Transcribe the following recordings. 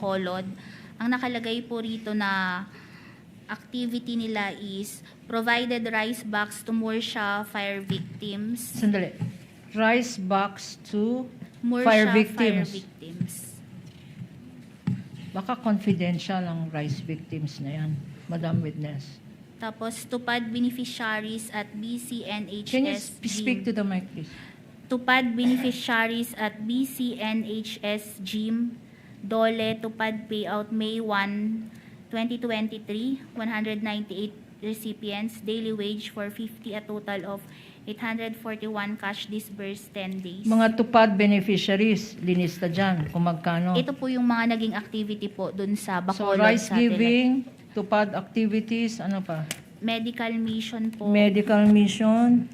Bacolod. Ang nakalagay po rito na activity nila is provided rice box to Morsha fire victims. Sandali. Rice box to Morsha fire fire victims. victims. Baka confidential ang rice victims na yan, Madam Witness. Tapos tupad beneficiaries at BCNHS. Can you speak to the mic, please? Tupad beneficiaries at BCNHS Gym, Dole, Tupad payout May 1, 2023, 198 recipients, daily wage for 50, a total of 841 cash disbursed 10 days. Mga tupad beneficiaries, linista dyan, kung magkano. Ito po yung mga naging activity po dun sa So, Bacolod rice Satellite. giving, tupad activities, ano pa? Medical mission po. Medical mission,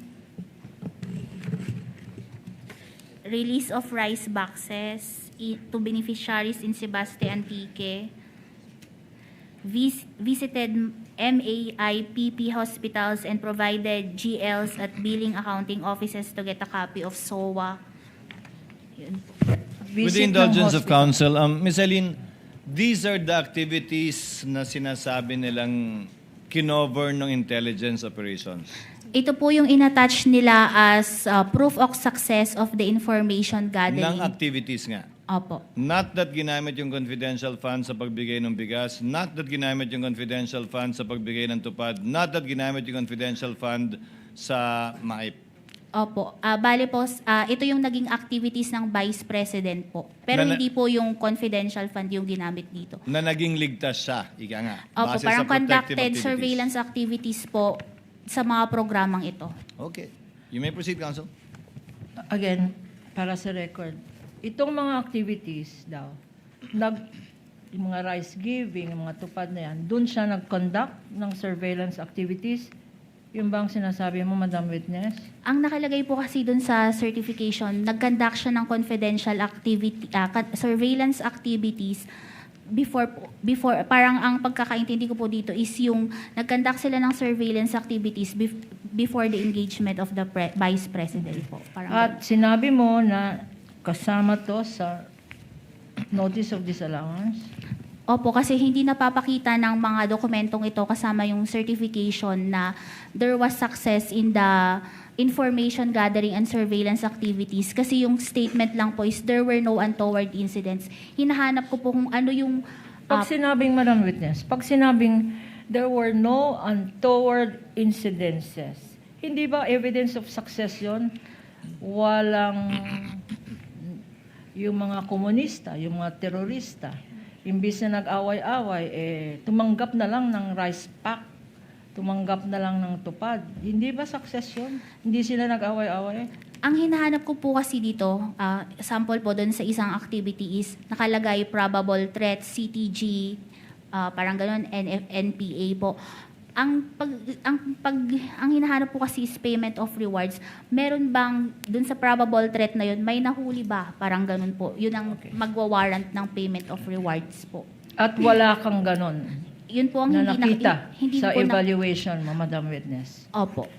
Release of rice boxes to beneficiaries in Sebastian Antique. Visited MAIPP hospitals and provided GLs at billing accounting offices to get a copy of SOA. Yun. With visit the ng indulgence of hospital. counsel, Ms. Eileen, these are the activities na sinasabi nilang kinover ng intelligence operations. Ito po yung inattach nila as proof of success of the information Ng gathering. activities nga. Opo. Not that ginamit yung confidential fund sa pagbigay ng bigas, not that ginamit yung confidential fund sa pagbigay ng tupad, not that ginamit yung confidential fund sa MAIP. Opo. Bale po, ito yung naging activities ng Vice President po. Pero Na- hindi po yung confidential fund yung ginamit dito. Na naging ligtas siya, ika nga. Opo, base parang sa protective conducted activities. surveillance activities po sa mga programang ito. Okay. You may proceed, counsel. Again, para sa record, itong mga activities daw, yung mga rice giving, yung mga tupad na yan, doon siya nag-conduct ng surveillance activities. Yung bang sinasabi mo, Madam Witness? Ang nakalagay po kasi dun sa certification, nag-conduct siya ng confidential activity, surveillance activities before, parang ang pagkakaintindi ko po dito is yung nag-conduct sila ng surveillance activities before the engagement of the Vice President po. Parang At sinabi mo na kasama to sa notice of disallowance? Opo, kasi hindi napapakita ng mga dokumentong ito kasama yung certification na there was success in the information gathering and surveillance activities. Kasi yung statement lang po is there were no untoward incidents. Hinahanap ko po kung ano yung... Pag sinabing, Madam Witness, pag sinabing there were no untoward incidences, hindi ba evidence of success yun? Walang yung mga komunista, yung mga terorista, imbis na nag-away-away, tumanggap na lang ng rice pack, tumanggap na lang ng tupad. Hindi ba success yun? Hindi sila nag-away-away? Ang hinahanap ko po kasi dito, sample po doon sa isang activity is nakalagay probable threat, CTG, parang ganun, NPA po. Ang hinahanap po kasi is payment of rewards. Meron bang doon sa probable threat na yun, may nahuli ba? Parang ganun po. Yun ang magwa-warrant ng payment of rewards po. At wala kang ganon Yun po ang na hindi nakita hindi sa po evaluation mo, Madam Witness. Opo.